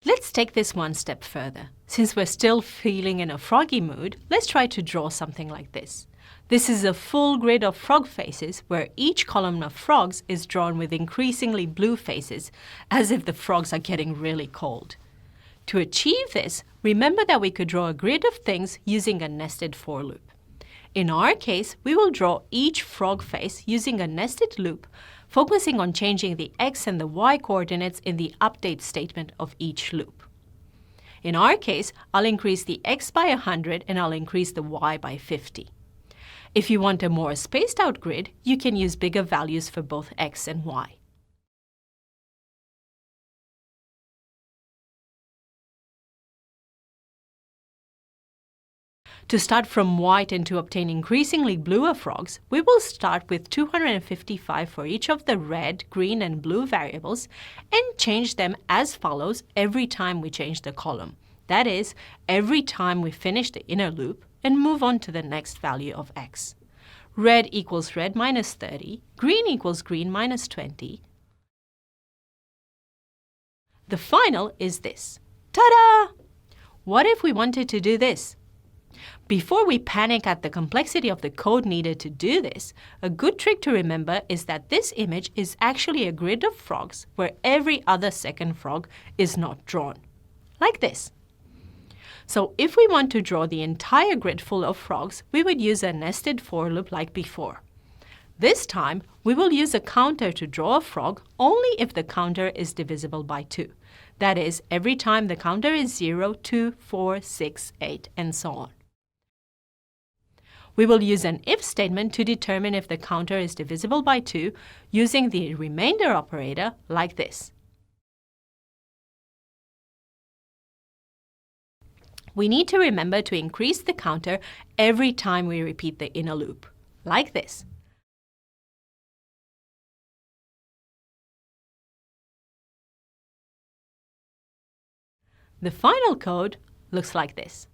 Let's take this one step further. Since we're still feeling in a froggy mood, let's try to draw something like this. This is a full grid of frog faces where each column of frogs is drawn with increasingly blue faces, as if the frogs are getting really cold. To achieve this, remember that we could draw a grid of things using a nested for loop. In our case, we will draw each frog face using a nested loop, focusing on changing the x and the y coordinates in the update statement of each loop. In our case, I'll increase the x by 100 and I'll increase the y by 50. If you want a more spaced out grid, you can use bigger values for both x and y. To start from white and to obtain increasingly bluer frogs, we will start with 255 for each of the red, green and blue variables and change them as follows every time we change the column. That is, every time we finish the inner loop and move on to the next value of x. Red equals red minus 30, green equals green minus 20. The final is this. Ta-da! What if we wanted to do this? Before we panic at the complexity of the code needed to do this, a good trick to remember is that this image is actually a grid of frogs where every other second frog is not drawn. Like this. So if we want to draw the entire grid full of frogs, we would use a nested for loop like before. This time, we will use a counter to draw a frog only if the counter is divisible by 2. That is, every time the counter is 0, 2, 4, 6, 8, and so on. We will use an if statement to determine if the counter is divisible by 2 using the remainder operator like this. We need to remember to increase the counter every time we repeat the inner loop, like this. The final code looks like this.